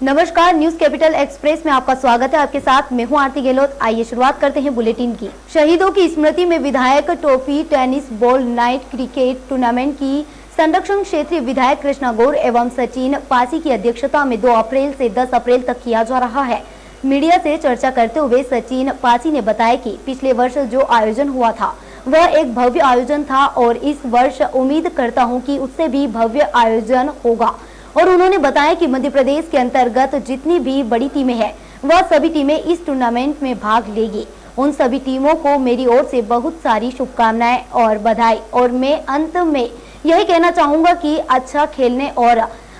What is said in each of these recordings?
नमस्कार, news capital express में आपका स्वागत है। आपके साथ मैं हूं आरती गहलोत। आइए शुरुआत करते हैं बुलेटिन की। शहीदों की स्मृति में विधायक trophy tennis ball night cricket tournament की संरक्षण क्षेत्रीय विधायक कृष्णा गौर एवं सचिन पासी की अध्यक्षता में 2 अप्रैल से 10 अप्रैल तक किया जा रहा है। मीडिया से चर्चा करते हुए सचिन पासी ने बताया कि पिछले वर्ष जो आयोजन हुआ था वह एक भव्य आयोजन था और इस वर्ष उम्मीद करता हूं कि उससे भी भव्य आयोजन होगा। और उन्होंने बताया कि मध्य प्रदेश के अंतर्गत जितनी भी बड़ी टीमें हैं वह सभी टीमें इस टूर्नामेंट में भाग लेगी। उन सभी टीमों को मेरी ओर से बहुत सारी शुभकामनाएं और बधाई। और मैं अंत में यही कहना चाहूंगा कि अच्छा खेलने और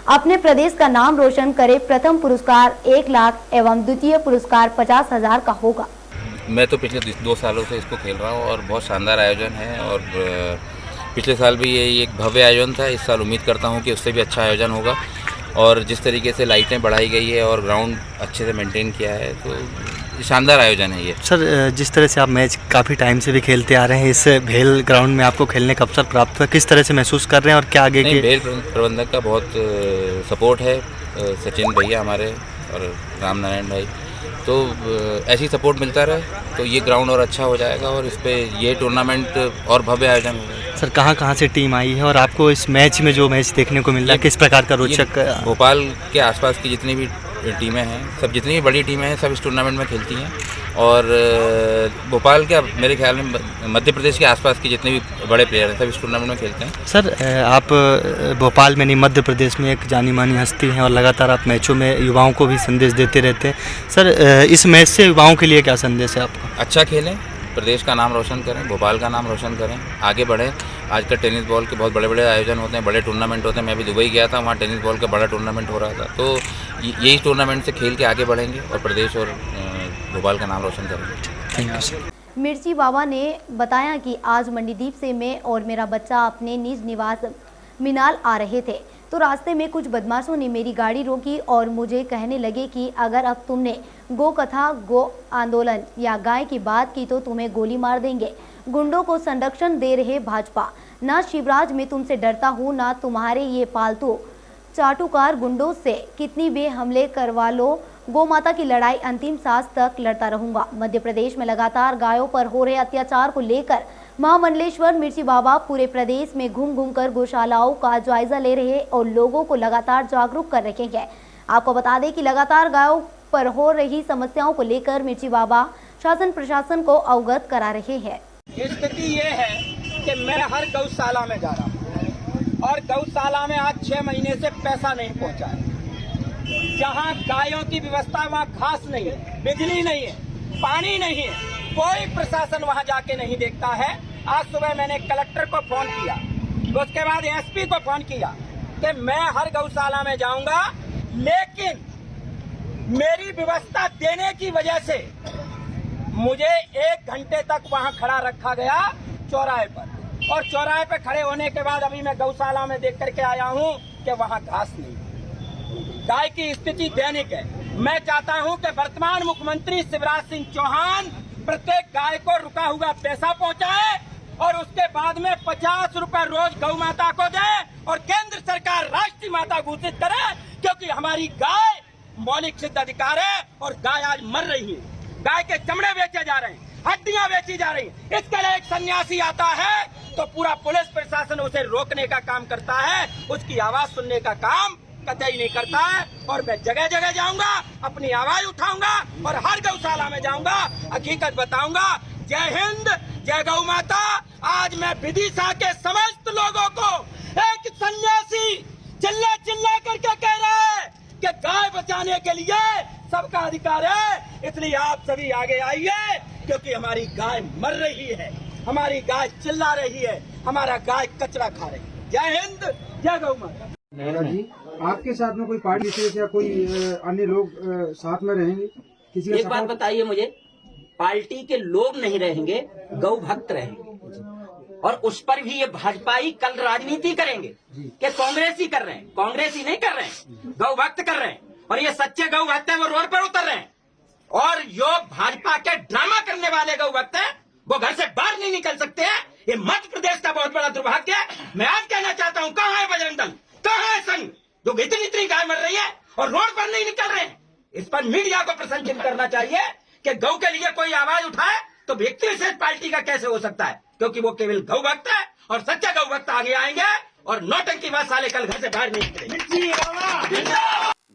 अपने प्रदेश का नाम रोशन करे। प्रथम पुरस्कार 1 लाख एवं द्वितीय पुरस्कार 50,000 का होगा। मैं तो पिछले 2 सालों से इसको खेल रहा हूँ और बहुत शानदार आयोजन है और पिछले साल भी ये एक भव्य आयोजन था। इस साल उम्मीद करता हूँ कि उससे भी अच्छा आयोजन होगा और जिस तरीके से लाइटें बढ़ाई गई है और ग्राउंड अच्छे से मेंटेन किया है तो शानदार आयोजन है ये। सर, जिस तरह से आप मैच काफ़ी टाइम से भी खेलते आ रहे हैं, इस भेल ग्राउंड में आपको खेलने का अवसर प्राप्त हुआ, किस तरह से महसूस कर रहे हैं और क्या आगे के? भेल प्रबंधक का बहुत सपोर्ट है, सचिन भैया हमारे और राम नारायण भाई, तो ऐसी सपोर्ट मिलता रहे तो ये ग्राउंड और अच्छा हो जाएगा और इस पे ये टूर्नामेंट और भव्य आयोजन होगा। सर, कहाँ से टीम आई है और आपको इस मैच में जो मैच देखने को मिल रहा है किस प्रकार का रोचक? भोपाल के आसपास की जितनी भी टीमें हैं, सब जितनी भी बड़ी टीमें हैं सब इस टूर्नामेंट में खेलती हैं और भोपाल के मेरे ख्याल में मध्य प्रदेश के आसपास के जितने भी बड़े प्लेयर हैं सब इस टूर्नामेंट में खेलते हैं। सर, आप भोपाल में नहीं मध्य प्रदेश में एक जानी मानी हस्ती हैं और लगातार आप मैचों में युवाओं को भी संदेश देते रहते हैं। सर, इस मैच से युवाओं के लिए क्या संदेश है आपका? अच्छा खेलें, प्रदेश का नाम रोशन करें, भोपाल का नाम रोशन करें, आगे बढ़ें। आजकल टेनिस बॉल के बहुत बड़े बड़े आयोजन होते हैं, बड़े टूर्नामेंट होते हैं। मैं अभी दुबई गया था, वहाँ टेनिस बॉल का बड़ा टूर्नामेंट हो रहा था। तो यही टूर्नामेंट से खेल के आगे बढ़ेंगे और प्रदेश और भोपाल का नाम रोशन करेंगे। Thank you sir. मिर्ची बाबा ने बताया कि आज मंडीदीप से मैं और मेरा बच्चा अपने निज निवास मिनाल आ रहे थे तो रास्ते में कुछ बदमाशों ने मेरी गाड़ी रोकी और मुझे कहने लगे कि अगर अब तुमने गो कथा, गो आंदोलन या गाय की बात की तो तुम्हें गोली मार देंगे। गुंडों को संरक्षण दे रहे भाजपा, ना शिवराज मैं तुमसे डरता हूँ ना तुम्हारे ये पालतू चाटुकार गुंडों से कितनी भी हमले करवा लो, गौ माता की लड़ाई अंतिम सांस तक लड़ता रहूंगा। मध्य प्रदेश में लगातार गायों पर हो रहे अत्याचार को लेकर महामंडलेश्वर मिर्ची बाबा पूरे प्रदेश में घूम कर गौशालाओं का जायजा ले रहे और लोगों को लगातार जागरूक कर रहे हैं। आपको बता दें कि लगातार गायों पर हो रही समस्याओं को लेकर मिर्ची बाबा शासन प्रशासन को अवगत करा रहे हैं। स्थिति ये है कि मैं हर गौशाला में जा रहा हूँ और गौशाला में आज 6 महीने से पैसा नहीं पहुँचा है। जहाँ गायों की व्यवस्था वहाँ घास नहीं है, बिजली नहीं है, पानी नहीं है, कोई प्रशासन वहाँ जाके नहीं देखता है। आज सुबह मैंने कलेक्टर को फोन किया, उसके बाद एसपी को फोन किया कि मैं हर गौशाला में जाऊंगा, लेकिन मेरी व्यवस्था देने की वजह से मुझे 1 घंटे तक वहाँ खड़ा रखा गया चौराहे पर, और चौराहे पर खड़े होने के बाद अभी मैं गौशाला में देख करके आया हूँ कि वहाँ घास नहीं। गाय की स्थिति दैनिक है। मैं चाहता हूं कि वर्तमान मुख्यमंत्री शिवराज सिंह चौहान प्रत्येक गाय को रुका हुआ पैसा पहुंचाए और उसके बाद में 50 रुपए रोज गौ माता को दे और केंद्र सरकार राष्ट्रीय माता घोषित करे, क्योंकि हमारी गाय मौलिक सिद्ध अधिकार है और गाय आज मर रही है। गाय के चमड़े बेचे जा रहे हैं, हड्डियां बेची जा रही हैं। इसके लिए एक सन्यासी आता है तो पूरा पुलिस प्रशासन उसे रोकने का काम करता है, उसकी आवाज सुनने का काम कतई नहीं करता है। और मैं जगह जगह जाऊंगा, अपनी आवाज उठाऊंगा और हर गौशाला में जाऊंगा, हकीकत बताऊंगा। जय हिंद, जय गौ माता। आज मैं विदिशा के समस्त लोगों को एक सन्यासी चिल्ला चिल्ला करके कह रहा है कि गाय बचाने के लिए सबका अधिकार है, इसलिए आप सभी आगे आइए, क्योंकि हमारी गाय मर रही है, हमारी गाय चिल्ला रही है, हमारा गाय कचरा खा रही है। जय हिंद, जय गौ माता। जी, आपके साथ में कोई पार्टी से या कोई अन्य लोग साथ में रहेंगे? किसी का एक बात बताइए मुझे, पार्टी के लोग नहीं रहेंगे, गौ भक्त रहेंगे, और उस पर भी ये भाजपाई कल राजनीति करेंगे कि कांग्रेसी कर रहे हैं। कांग्रेसी नहीं कर रहे हैं, गौ भक्त कर रहे हैं, और ये सच्चे गौ भक्त हैं, वो रोड पर उतर रहे हैं। और जो भाजपा के ड्रामा करने वाले गौ भक्त हैं वो घर से बाहर नहीं निकल सकते हैं। ये मध्य प्रदेश का बहुत बड़ा दुर्भाग्य है। मैं आज कहना चाहता हूँ, कहाँ है बजरंग दल, कहाँ है संघ, जो इतनी गाय मर रही है। और रोड पर नहीं निकल रहे हैं। इस पर मीडिया को प्रशंसित करना चाहिए कि गौ के लिए कोई आवाज उठाए तो व्यक्ति विशेष पार्टी का कैसे हो सकता है, क्योंकि वो केवल गौ भक्त है और सच्चा गौ भक्त आगे आएंगे और नौटंकी बात साले कल घर से बाहर नहीं निकलेंगे।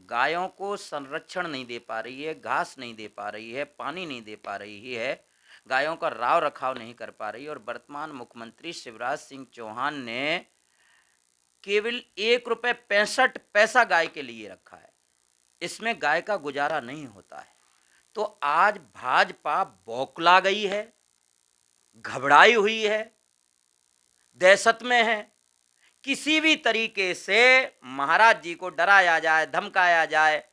गायों को संरक्षण नहीं दे पा रही है, घास नहीं दे पा रही है, पानी नहीं दे पा रही है, गायों का राव रखाव नहीं कर पा रही। और वर्तमान मुख्यमंत्री शिवराज सिंह चौहान ने केवल ₹1.65 गाय के लिए रखा है। इसमें गाय का गुजारा नहीं होता है। तो आज भाजपा बौखला गई है, घबराई हुई है, दहशत में है। किसी भी तरीके से महाराज जी को डराया जाए, धमकाया जाए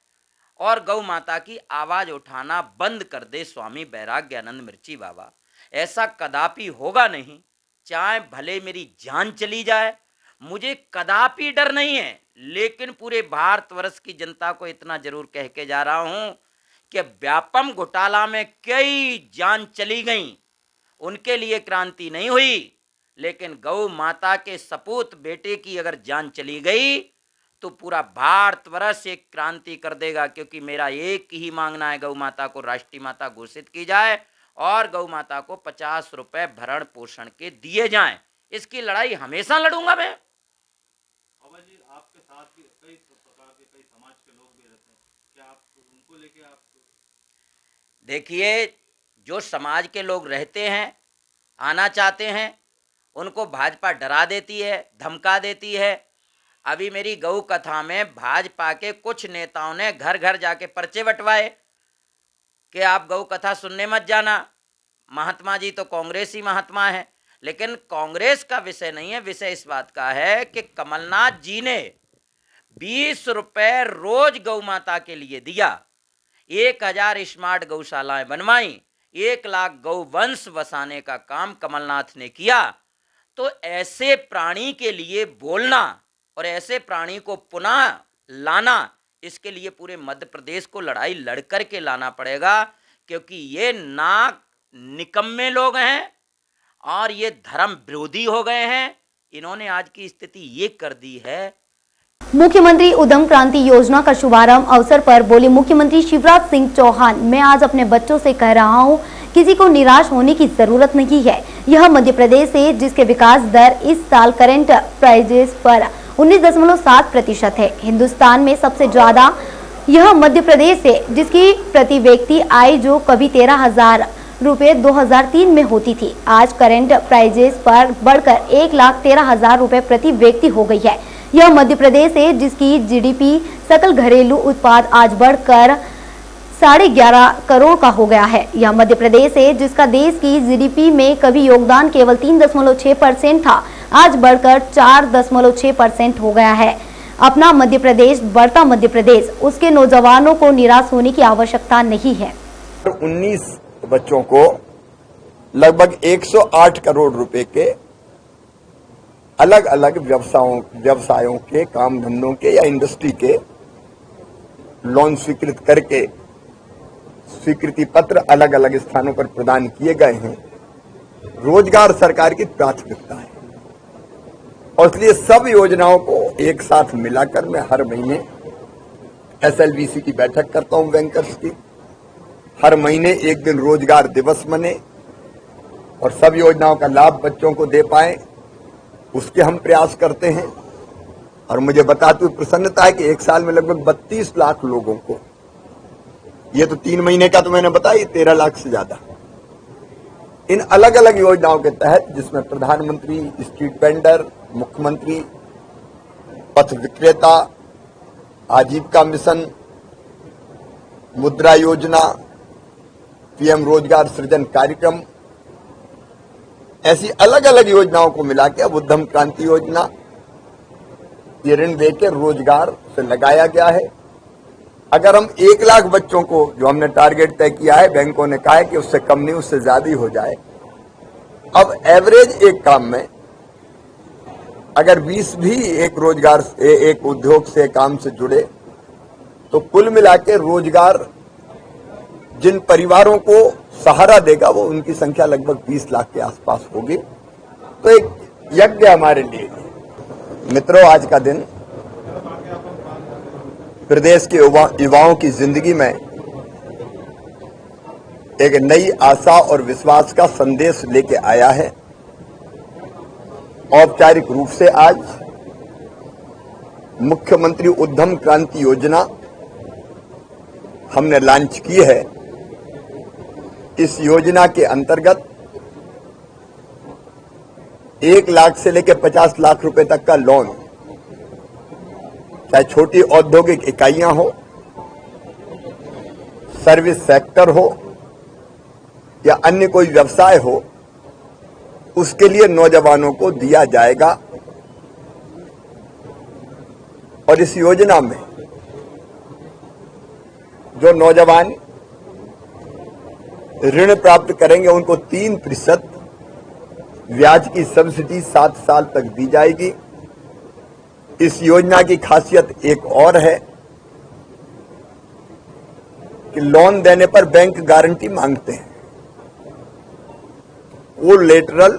और गौ माता की आवाज उठाना बंद कर दे स्वामी बैराग्यानंद मिर्ची बाबा। ऐसा कदापि होगा नहीं, चाहे भले मेरी जान चली जाए, मुझे कदापि डर नहीं है। लेकिन पूरे भारतवर्ष की जनता को इतना जरूर कह के जा रहा हूं कि व्यापम घोटाला में कई जान चली गई, उनके लिए क्रांति नहीं हुई, लेकिन गौ माता के सपूत बेटे की अगर जान चली गई तो पूरा भारतवर्ष एक क्रांति कर देगा। क्योंकि मेरा एक ही मांगना है, गौ माता को राष्ट्रीय माता घोषित की जाए और गौ माता को 50 रुपए भरण पोषण के दिए जाएं। इसकी लड़ाई हमेशा लड़ूंगा मैं। जी आपके साथ भी कई प्रकार के कई समाज के लोग भी रहते हैं, क्या आप उनको लेके आप? देखिए, जो समाज के लोग रहते हैं, आना चाहते हैं, उनको भाजपा डरा देती है, धमका देती है। अभी मेरी गौ कथा में भाजपा के कुछ नेताओं ने घर घर जाके पर्चे बंटवाए कि आप गौ कथा सुनने मत जाना। महात्मा जी तो कांग्रेसी महात्मा है, लेकिन कांग्रेस का विषय नहीं है। विषय इस बात का है कि कमलनाथ जी ने 20 रुपए रोज गौ माता के लिए दिया, 1000 स्मार्ट गौशालाएं बनवाई, 1 लाख गौ वंश बसाने का काम कमलनाथ ने किया। तो ऐसे प्राणी के लिए बोलना और ऐसे प्राणी को पुनः लाना, इसके लिए पूरे मध्य प्रदेश को लड़ाई लड़कर के लाना पड़ेगा। क्योंकि ये नाक निकम्मे लोग हैं और ये धर्म विरोधी हो गए हैं। इन्होंने आज की स्थिति ये कर दी है। मुख्यमंत्री उद्यम क्रांति योजना का शुभारंभ अवसर पर बोले मुख्यमंत्री शिवराज सिंह चौहान, मैं आज अपने बच्चों से कह रहा हूं, किसी को निराश होने की जरूरत नहीं है। यह मध्य प्रदेश है जिसके विकास दर इस साल करंट प्राइजेस पर 19.7% है। हिंदुस्तान में सबसे ज्यादा यह मध्य प्रदेश है जिसकी प्रति व्यक्ति आय जो कभी 13,000 रुपए 2003 में होती थी, आज करंट प्राइजेस पर बढ़कर 1,13,000 रुपए प्रति व्यक्ति हो गई है। यह मध्य प्रदेश है जिसकी जीडीपी सकल घरेलू उत्पाद आज बढ़कर 11.5 करोड़ का हो गया है। यह मध्य प्रदेश है जिसका देश की जीडीपी में कभी योगदान केवल 3.6% था, आज बढ़कर 4.6% हो गया है। अपना मध्य प्रदेश, बढ़ता मध्य प्रदेश, उसके नौजवानों को निराश होने की आवश्यकता नहीं है। 19 बच्चों को लगभग 108 करोड़ रुपए के अलग अलग व्यवसायों के, काम धंधों के या इंडस्ट्री के लोन स्वीकृत करके स्वीकृति पत्र अलग अलग स्थानों पर प्रदान किए गए हैं। रोजगार सरकार की प्राथमिकता है और इसलिए सब योजनाओं को एक साथ मिलाकर मैं हर महीने SLBC की बैठक करता हूं, बैंकर्स की। हर महीने एक दिन रोजगार दिवस मने और सब योजनाओं का लाभ बच्चों को दे पाए, उसके हम प्रयास करते हैं। और मुझे बताते हुए प्रसन्नता है कि एक साल में लगभग 32 लाख लोगों को, ये तो 3 महीने का तो मैंने बताया, 13 लाख से ज्यादा, इन अलग अलग योजनाओं के तहत, जिसमें प्रधानमंत्री स्ट्रीट वेंडर, मुख्यमंत्री पथ विक्रेता, आजीविका मिशन, मुद्रा योजना, PM रोजगार सृजन कार्यक्रम, ऐसी अलग अलग योजनाओं को मिला के अब उद्यम क्रांति योजना ये ऋण देकर रोजगार से लगाया गया है। अगर हम 1 लाख बच्चों को, जो हमने टारगेट तय किया है, बैंकों ने कहा है कि उससे कम नहीं, उससे ज्यादा ही हो जाए। अब एवरेज एक काम में अगर 20 भी एक रोजगार, एक उद्योग से, काम से जुड़े, तो कुल मिला के रोजगार जिन परिवारों को सहारा देगा वो उनकी संख्या लगभग 20 लाख के आसपास होगी। तो एक यज्ञ हमारे लिए। मित्रों, आज का दिन प्रदेश के युवाओं की जिंदगी में एक नई आशा और विश्वास का संदेश लेके आया है। औपचारिक रूप से आज मुख्यमंत्री उद्यम क्रांति योजना हमने लॉन्च की है। इस योजना के अंतर्गत 1 लाख से लेकर 50 लाख रुपए तक का लोन, चाहे छोटी औद्योगिक इकाइयां हो, सर्विस सेक्टर हो या अन्य कोई व्यवसाय हो, उसके लिए नौजवानों को दिया जाएगा। और इस योजना में जो नौजवान ऋण प्राप्त करेंगे उनको 3% ब्याज की सब्सिडी 7 साल तक दी जाएगी। इस योजना की खासियत एक और है कि लोन देने पर बैंक गारंटी मांगते हैं। कोलैटरल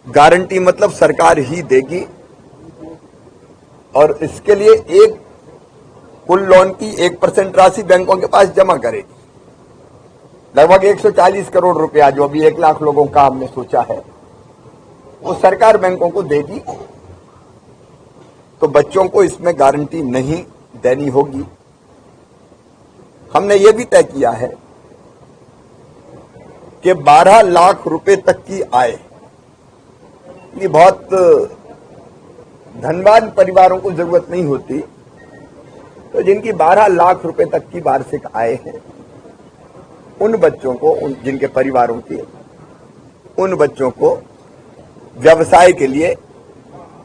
गारंटी मतलब सरकार ही देगी और इसके लिए कुल लोन की 1% राशि बैंकों के पास जमा करेगी। लगभग 140 करोड़ रुपया जो अभी 1 लाख लोगों का हमने सोचा है वो सरकार बैंकों को देगी। तो बच्चों को इसमें गारंटी नहीं देनी होगी। हमने ये भी तय किया है कि 12 लाख रुपए तक की आय, ये बहुत धनवान परिवारों को जरूरत नहीं होती, तो जिनकी 12 लाख रुपए तक की वार्षिक आय है उन बच्चों को, जिनके परिवारों की, उन बच्चों को व्यवसाय के लिए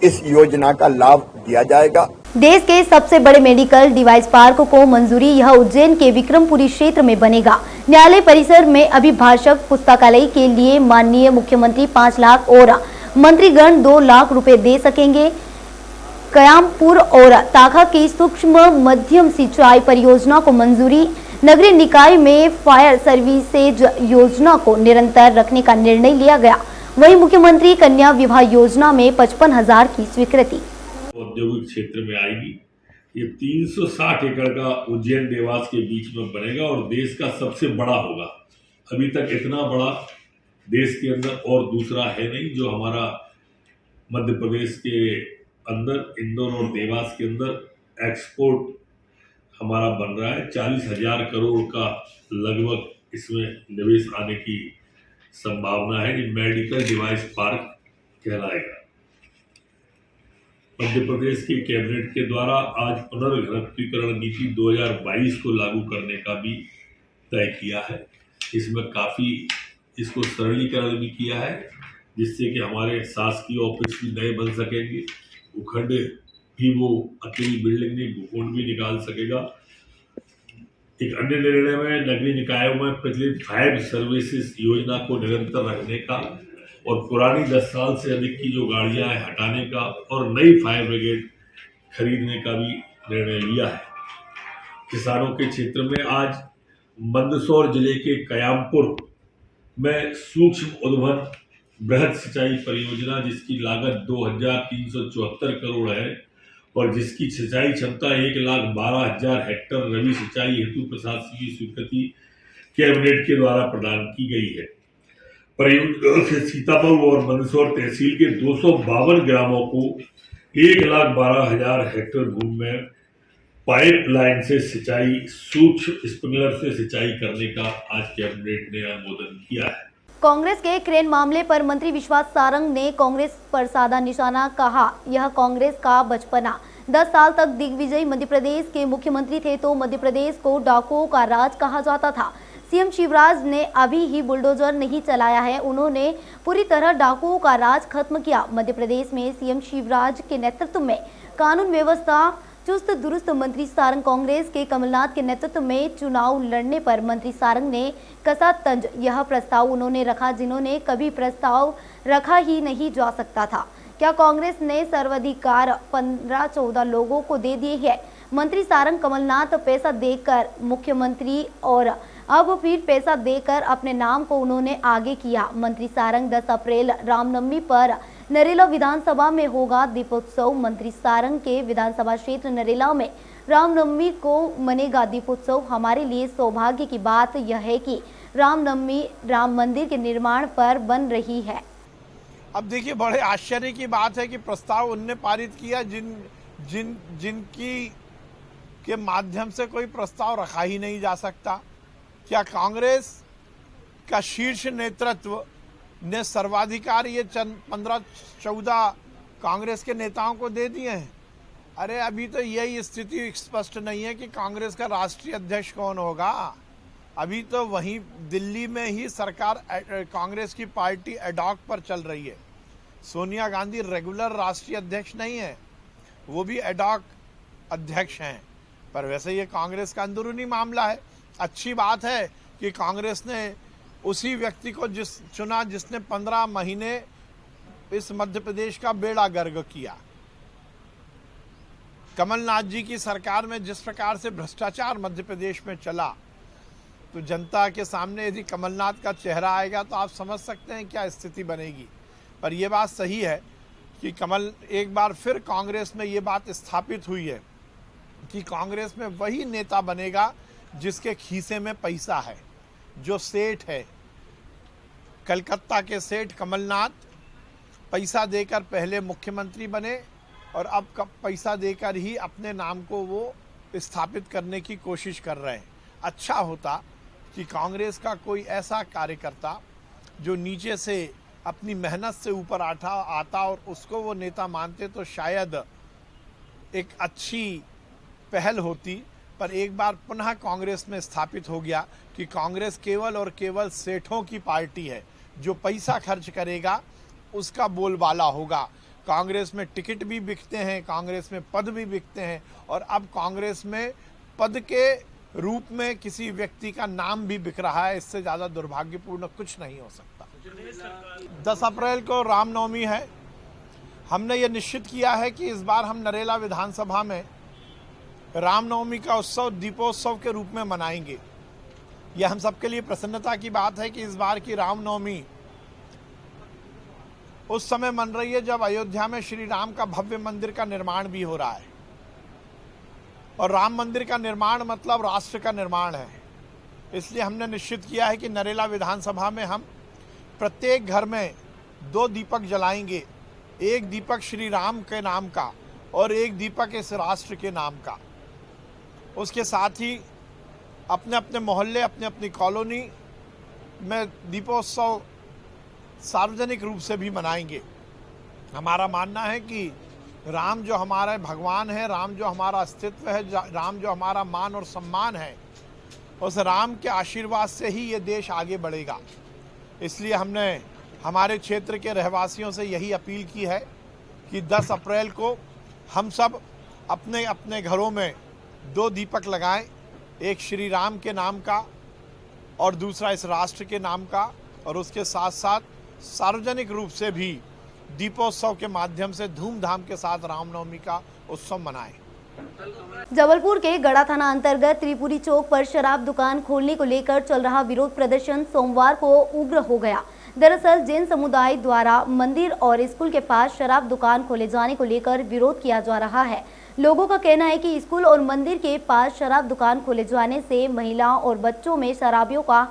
इस योजना का लाभ दिया जाएगा। देश के सबसे बड़े मेडिकल डिवाइस पार्क को मंजूरी, यह उज्जैन के विक्रमपुरी क्षेत्र में बनेगा। न्यायालय परिसर में अभिभाषक पुस्तकालय के लिए माननीय मुख्यमंत्री 5 लाख और मंत्रीगण 2 लाख रुपए दे सकेंगे। कयामपुर और ताखा की सूक्ष्म मध्यम सिंचाई परियोजना को मंजूरी। नगरीय निकाय में फायर सर्विसेज योजना को निरंतर रखने का निर्णय लिया गया। वहीं मुख्यमंत्री कन्या विवाह योजना में 55,000 की स्वीकृति। औद्योगिक क्षेत्र में आएगी। ये 360 एकड़ का उज्जैन देवास के बीच में बनेगा और देश का सबसे बड़ा होगा। अभी तक इतना बड़ा देश के अंदर और दूसरा है नहीं, जो हमारा मध्य प्रदेश के अंदर इंदौर और देवास के अंदर एक्सपोर्ट हमारा बन रहा है। 40,000 करोड़ का लगभग इसमें निवेश आने की संभावना है। ये मेडिकल डिवाइस पार्क कहलाएगा। मध्य प्रदेश के कैबिनेट के द्वारा आज पुनर्घनत्वीकरण नीति 2022 को लागू करने का भी तय किया है। इसमें काफ़ी इसको सरलीकरण भी किया है, जिससे कि हमारे शासकीय ऑफिस भी नए बन सकेंगे। भूखंड भी वो अकेली बिल्डिंग नहीं, भूखंड भी निकाल सकेगा। एक अन्य निर्णय में नगरीय निकायों में प्रचलित फायर सर्विसेज योजना को निरंतर रखने का और पुरानी 10 साल से अधिक की जो गाड़ियां हैं हटाने का और नई फायर ब्रिगेड खरीदने का भी निर्णय लिया है। किसानों के क्षेत्र में आज मंदसौर जिले के कयामपुर में सूक्ष्म उद्वहन बृहद सिंचाई परियोजना, जिसकी लागत 2,374 करोड़ है और जिसकी सिंचाई क्षमता 1,12,000 हेक्टेयर रबी सिंचाई हेतु प्रशासकीय स्वीकृति कैबिनेट के द्वारा प्रदान की गई है। परियोजना से सीतामऊ और मंदसौर तहसील के 252 ग्रामों को 1,12,000 हेक्टेयर भूमि में पाइपलाइन से सिंचाई, सूक्ष्म स्प्रिंकलर से सिंचाई करने का आज कैबिनेट ने अनुमोदन किया है। कांग्रेस के क्रेन मामले पर मंत्री विश्वास सारंग ने कांग्रेस पर साधा निशाना, कहा यह कांग्रेस का बचपना। 10 साल तक दिग्विजय मध्य प्रदेश के मुख्यमंत्री थे तो मध्य प्रदेश को डाकुओं का राज कहा जाता था। सीएम शिवराज ने अभी ही बुलडोजर नहीं चलाया है, उन्होंने पूरी तरह डाकुओं का राज खत्म किया। मध्य प्रदेश में सीएम शिवराज के नेतृत्व में कानून व्यवस्था चुस्त दुरुस्त। मंत्री सारंग कांग्रेस के कमलनाथ के नेतृत्व में चुनाव लड़ने पर मंत्री सारंग ने कसा तंज। यह प्रस्ताव उन्होंने रखा जिन्होंने कभी प्रस्ताव रखा ही नहीं जा सकता था। क्या कांग्रेस ने सर्वाधिकार 15-14 लोगों को दे दिए है? मंत्री सारंग कमलनाथ पैसा देकर मुख्यमंत्री और अब फिर पैसा देकर अपने नाम को उन्होंने आगे किया। मंत्री सारंग 10 अप्रैल रामनवमी पर नरेला विधानसभा में होगा दीपोत्सव। मंत्री सारंग के विधानसभा क्षेत्र नरेला में रामनवमी को मनेगा दीपोत्सव। हमारे लिए सौभाग्य की बात यह है कि रामनवमी राम मंदिर के निर्माण पर बन रही है। अब देखिए, बड़े आश्चर्य की बात है कि प्रस्ताव उनने पारित किया जिनकी के माध्यम से कोई प्रस्ताव रखा ही नहीं जा सकता। क्या कांग्रेस का शीर्ष नेतृत्व ने सर्वाधिकार ये 15-14 कांग्रेस के नेताओं को दे दिए हैं? अरे अभी तो यही स्थिति स्पष्ट नहीं है कि कांग्रेस का राष्ट्रीय अध्यक्ष कौन होगा। अभी तो वहीं दिल्ली में ही सरकार कांग्रेस की पार्टी एडॉक पर चल रही है। सोनिया गांधी रेगुलर राष्ट्रीय अध्यक्ष नहीं है, वो भी एडॉक अध्यक्ष हैं। पर वैसे ये कांग्रेस का अंदरूनी मामला है। अच्छी बात है कि कांग्रेस ने उसी व्यक्ति को चुना जिसने 15 महीने इस मध्य प्रदेश का बेड़ा गर्क किया। कमलनाथ जी की सरकार में जिस प्रकार से भ्रष्टाचार मध्य प्रदेश में चला, तो जनता के सामने यदि कमलनाथ का चेहरा आएगा तो आप समझ सकते हैं क्या स्थिति बनेगी। पर यह बात सही है कि एक बार फिर कांग्रेस में ये बात स्थापित हुई है कि कांग्रेस में वही नेता बनेगा जिसके खीसे में पैसा है, जो सेठ है। कलकत्ता के सेठ कमलनाथ पैसा देकर पहले मुख्यमंत्री बने और अब पैसा देकर ही अपने नाम को वो स्थापित करने की कोशिश कर रहे हैं। अच्छा होता कि कांग्रेस का कोई ऐसा कार्यकर्ता जो नीचे से अपनी मेहनत से ऊपर आता और उसको वो नेता मानते तो शायद एक अच्छी पहल होती। पर एक बार पुनः कांग्रेस में स्थापित हो गया कि कांग्रेस केवल और केवल सेठों की पार्टी है। जो पैसा खर्च करेगा उसका बोलबाला होगा। कांग्रेस में टिकट भी बिकते हैं, कांग्रेस में पद भी बिकते हैं, और अब कांग्रेस में पद के रूप में किसी व्यक्ति का नाम भी बिक रहा है। इससे ज़्यादा दुर्भाग्यपूर्ण कुछ नहीं हो सकता। 10 अप्रैल को रामनवमी है। हमने ये निश्चित किया है कि इस बार हम नरेला विधानसभा में रामनवमी का उत्सव दीपोत्सव के रूप में मनाएंगे। यह हम सबके लिए प्रसन्नता की बात है कि इस बार की रामनवमी उस समय मन रही है जब अयोध्या में श्री राम का भव्य मंदिर का निर्माण भी हो रहा है। और राम मंदिर का निर्माण मतलब राष्ट्र का निर्माण है। इसलिए हमने निश्चित किया है कि नरेला विधानसभा में हम प्रत्येक घर में 2 दीपक जलाएंगे। एक दीपक श्री राम के नाम का और एक दीपक इस राष्ट्र के नाम का। उसके साथ ही अपने अपने मोहल्ले, अपने अपनी कॉलोनी में दीपोत्सव सार्वजनिक रूप से भी मनाएंगे। हमारा मानना है कि राम जो हमारे भगवान है, राम जो हमारा अस्तित्व है, राम जो हमारा मान और सम्मान है, उस राम के आशीर्वाद से ही ये देश आगे बढ़ेगा। इसलिए हमने हमारे क्षेत्र के रहवासियों से यही अपील की है कि 10 अप्रैल को हम सब अपने अपने घरों में 2 दीपक लगाएं, एक श्री राम के नाम का और दूसरा इस राष्ट्र के नाम का, और उसके साथ साथ सार्वजनिक रूप से भी दीपोत्सव के माध्यम से धूमधाम के साथ रामनवमी का उत्सव मनाएं। जबलपुर के गड़ा थाना अंतर्गत त्रिपुरी चौक पर शराब दुकान खोलने को लेकर चल रहा विरोध प्रदर्शन सोमवार को उग्र हो गया। दरअसल जैन समुदाय द्वारा मंदिर और स्कूल के पास शराब दुकान खोले जाने को लेकर विरोध किया जा रहा है। लोगों का कहना है कि स्कूल और मंदिर के पास शराब दुकान खोले जाने से महिलाओं और बच्चों में शराबियों का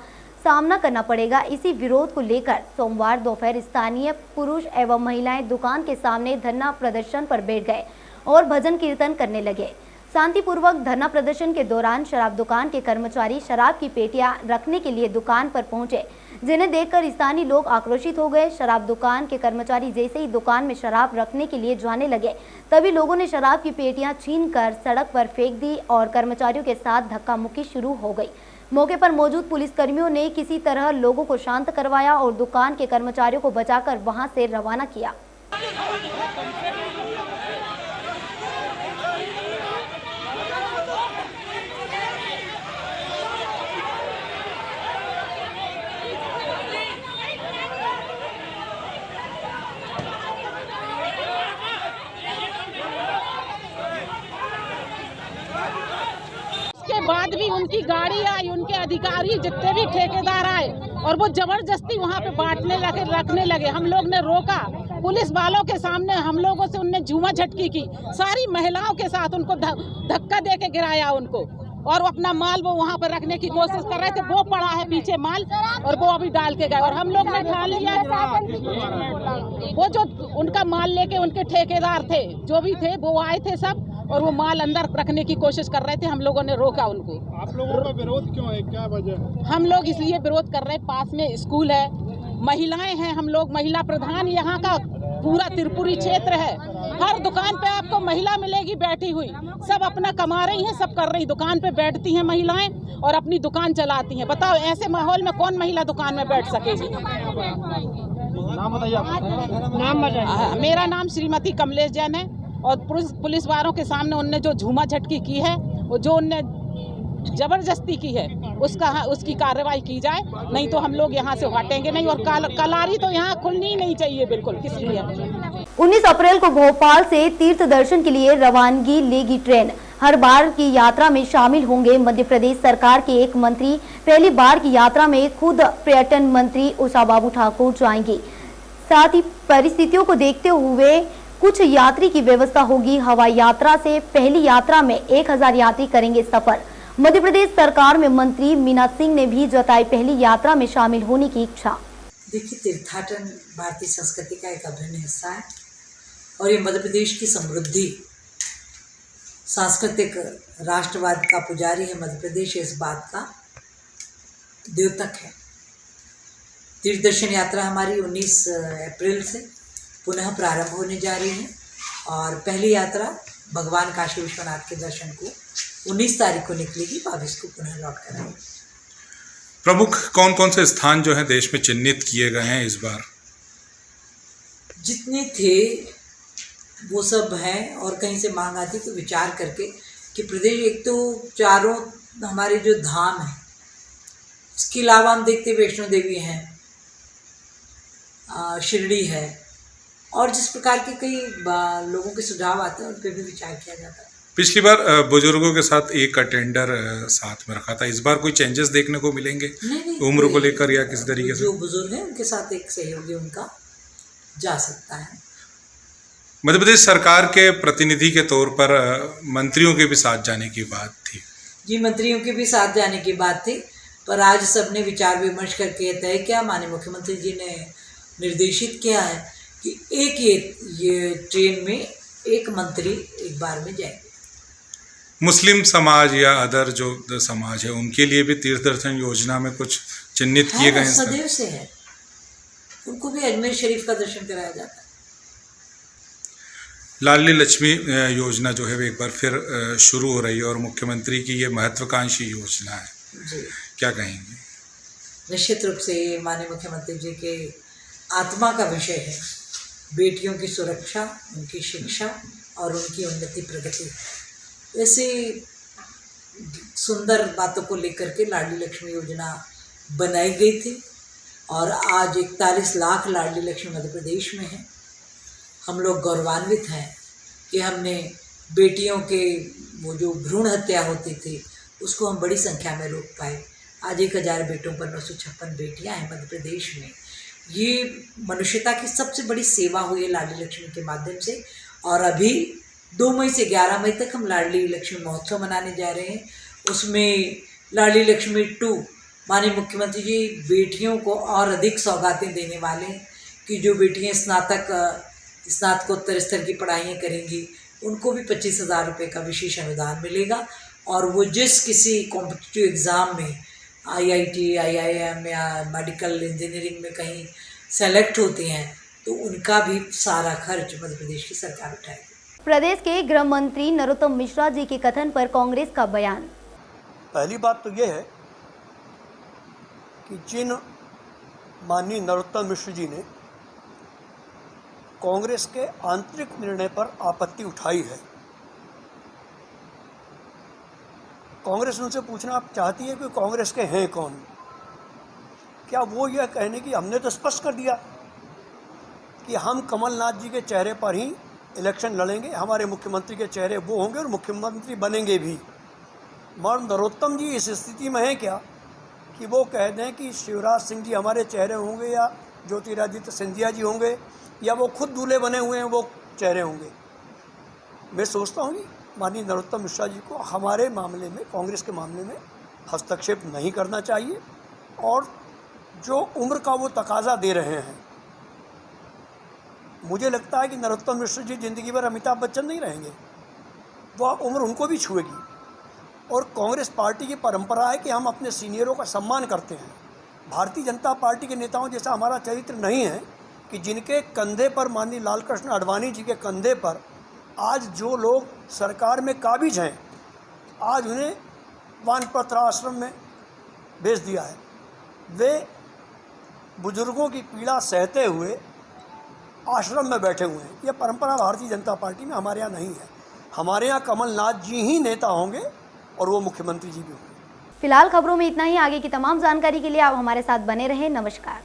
सामना करना पड़ेगा। इसी विरोध को लेकर सोमवार दोपहर स्थानीय पुरुष एवं महिलाएं दुकान के सामने धरना प्रदर्शन पर बैठ गए और भजन कीर्तन करने लगे। शांतिपूर्वक धरना प्रदर्शन के दौरान शराब दुकान के कर्मचारी शराब की पेटियां रखने के लिए दुकान पर पहुंचे, जिन्हें देखकर स्थानीय लोग आक्रोशित हो गए। शराब दुकान के कर्मचारी जैसे ही दुकान में शराब रखने के लिए जाने लगे, तभी लोगों ने शराब की पेटियां छीनकर सड़क पर फेंक दी और कर्मचारियों के साथ धक्का मुक्की शुरू हो गई। मौके पर मौजूद पुलिसकर्मियों ने किसी तरह लोगों को शांत करवाया और दुकान के कर्मचारियों को बचाकर वहां से रवाना किया। बाद भी उनकी गाड़ी आई, उनके अधिकारी जितने भी ठेकेदार आए और वो जबरदस्ती वहाँ पे बांटने लगे, रखने लगे। हम लोग ने रोका पुलिस वालों के सामने हम लोगों से उनने झूमा झटकी की, सारी महिलाओं के साथ उनको धक्का दे के गिराया उनको, और वो अपना माल वो वहाँ पर रखने की कोशिश कर रहे थे। वो पड़ा है पीछे माल और वो अभी डाल के गए, और हम लोग ने ठान लिया वो जो उनका माल लेके उनके ठेकेदार थे जो भी थे वो आए थे सब, और वो माल अंदर रखने की कोशिश कर रहे थे। हम लोगों ने रोका उनको। आप लोगों का विरोध क्यों है, क्या वजह? हम लोग इसलिए विरोध कर रहे हैं, पास में स्कूल है, महिलाएं हैं, हम लोग महिला प्रधान यहाँ का पूरा त्रिपुरी क्षेत्र है। हर दुकान पे आपको महिला मिलेगी बैठी हुई, सब अपना कमा रही हैं, सब कर रही, दुकान पे बैठती हैं महिलाएं और अपनी दुकान चलाती हैं। बताओ ऐसे माहौल में कौन महिला दुकान में बैठ सकेगी? नाम बताइए। मेरा नाम श्रीमती कमलेश जैन है, और पुलिस वालों के सामने उनने जो झूमा झटकी की है, वो जो उनने जबरदस्ती की है, उसकी कार्रवाई की जाए, नहीं तो हम लोग यहाँ से हटेंगे नहीं। और कलारी तो यहाँ खुलनी ही नहीं चाहिए बिल्कुल किसी लिए। 19 अप्रैल को भोपाल से तीर्थ दर्शन के लिए रवानगी लेगी ट्रेन। हर बार की यात्रा में शामिल होंगे मध्य प्रदेश सरकार के एक मंत्री। पहली बार की यात्रा में खुद पर्यटन मंत्री उषा बाबू ठाकुर जाएंगी। साथ ही परिस्थितियों को देखते हुए कुछ यात्री की व्यवस्था होगी। हवाई यात्रा से पहली यात्रा में 1000 यात्री करेंगे सफर। मध्य प्रदेश सरकार में मंत्री मीना सिंह ने भी जताई पहली यात्रा में शामिल होने की इच्छा। देखिए, तीर्थाटन भारतीय संस्कृति का एक अभिन्न हिस्सा है, और ये मध्य प्रदेश की समृद्धि, सांस्कृतिक राष्ट्रवाद का पुजारी है मध्य प्रदेश, इस बात का द्योतक है। तीर्थ दर्शन यात्रा हमारी 19 अप्रैल से पुनः प्रारंभ होने जा रही है, और पहली यात्रा भगवान काशी विश्वनाथ के दर्शन को 19 तारीख को निकलेगी, 22 को पुनः लौट कर आएगी। प्रमुख कौन कौन से स्थान जो हैं देश में चिन्हित किए गए हैं इस बार? जितने थे वो सब हैं, और कहीं से मांग आती तो विचार करके कि प्रदेश, एक तो चारों हमारे जो धाम हैं, इसके अलावा हम देखते वैष्णो देवी हैं, शिरडी है, और जिस प्रकार के कई लोगों के सुझाव आते हैं उन पर भी विचार किया जाता है। पिछली बार बुजुर्गों के साथ एक अटेंडर साथ में रखा था, इस बार कोई चेंजेस देखने को मिलेंगे? नहीं, उम्र को लेकर या किसी तरीके से? जो बुजुर्ग हैं उनके साथ एक सहयोगी उनका जा सकता है। मध्य प्रदेश सरकार के प्रतिनिधि के तौर पर मंत्रियों के भी साथ जाने की बात थी। जी, मंत्रियों के भी साथ जाने की बात थी, पर आज सबने विचार विमर्श करके तय किया, माननीय मुख्यमंत्री जी ने निर्देशित किया है कि एक ये ट्रेन में एक मंत्री एक बार में जाएंगे। मुस्लिम समाज या अदर जो समाज है उनके लिए भी तीर्थ दर्शन योजना में कुछ चिन्हित किए गए हैं? सदैव से है, उनको भी अजमेर शरीफ का दर्शन कराया जाता है। लाडली लक्ष्मी योजना जो है वो एक बार फिर शुरू हो रही है, और मुख्यमंत्री की ये महत्वाकांक्षी योजना है, क्या कहेंगे? निश्चित रूप से माननीय मुख्यमंत्री जी के आत्मा का विषय है। बेटियों की सुरक्षा, उनकी शिक्षा और उनकी उन्नति प्रगति, ऐसे सुंदर बातों को लेकर के लाडली लक्ष्मी योजना बनाई गई थी, और आज 41 लाख लाडली लक्ष्मी मध्य प्रदेश में है। हम लोग गौरवान्वित हैं कि हमने बेटियों के वो जो भ्रूण हत्या होती थी उसको हम बड़ी संख्या में रोक पाए। आज 1000 बेटों पर 956 बेटियां हैं मध्य प्रदेश में। ये मनुष्यता की सबसे बड़ी सेवा हुई है लाडली लक्ष्मी के माध्यम से, और अभी 2 मई से 11 मई तक हम लाडली लक्ष्मी महोत्सव मनाने जा रहे हैं। उसमें लाडली लक्ष्मी 2 माननीय मुख्यमंत्री जी बेटियों को और अधिक सौगातें देने वाले हैं कि जो बेटियां स्नातकोत्तर स्तर की पढ़ाइयाँ करेंगी उनको भी 25,000 रुपये का विशेष अनुदान मिलेगा, और वो जिस किसी कॉम्पिटिटिव एग्ज़ाम में IIT, IIM या मेडिकल इंजीनियरिंग में कहीं सेलेक्ट होती हैं तो उनका भी सारा खर्च मध्य प्रदेश की सरकार उठाएगी। प्रदेश के गृह मंत्री नरोत्तम मिश्रा जी के कथन पर कांग्रेस का बयान। पहली बात तो ये है कि जिन माननीय नरोत्तम मिश्र जी ने कांग्रेस के आंतरिक निर्णय पर आपत्ति उठाई है, कांग्रेस उनसे पूछना आप चाहती है कि कांग्रेस के हैं कौन? क्या वो यह कहने की हमने तो स्पष्ट कर दिया कि हम कमलनाथ जी के चेहरे पर ही इलेक्शन लड़ेंगे, हमारे मुख्यमंत्री के चेहरे वो होंगे और मुख्यमंत्री बनेंगे भी। मगर नरोत्तम जी इस स्थिति में हैं क्या कि वो कह दें कि शिवराज सिंह जी हमारे चेहरे होंगे या ज्योतिरादित्य सिंधिया जी होंगे या वो खुद दूल्हे बने हुए हैं वो चेहरे होंगे। मैं सोचता हूँ कि माननीय नरोत्तम मिश्रा जी को हमारे मामले में, कांग्रेस के मामले में हस्तक्षेप नहीं करना चाहिए और जो उम्र का वो तकाजा दे रहे हैं, मुझे लगता है कि नरोत्तम मिश्रा जी ज़िंदगी भर अमिताभ बच्चन नहीं रहेंगे, वह उम्र उनको भी छुएगी। और कांग्रेस पार्टी की परंपरा है कि हम अपने सीनियरों का सम्मान करते हैं। भारतीय जनता पार्टी के नेताओं जैसा हमारा चरित्र नहीं है कि जिनके कंधे पर, माननीय लालकृष्ण आडवाणी जी के कंधे पर आज जो लोग सरकार में काबिज हैं, आज उन्हें वानप्रस्थ आश्रम में भेज दिया है। वे बुजुर्गों की पीड़ा सहते हुए आश्रम में बैठे हुए हैं। यह परंपरा भारतीय जनता पार्टी में हमारे यहाँ नहीं है। हमारे यहाँ कमलनाथ जी ही नेता होंगे और वो मुख्यमंत्री जी भी होंगे। फिलहाल खबरों में इतना ही। आगे की तमाम जानकारी के लिए आप हमारे साथ बने रहें। नमस्कार।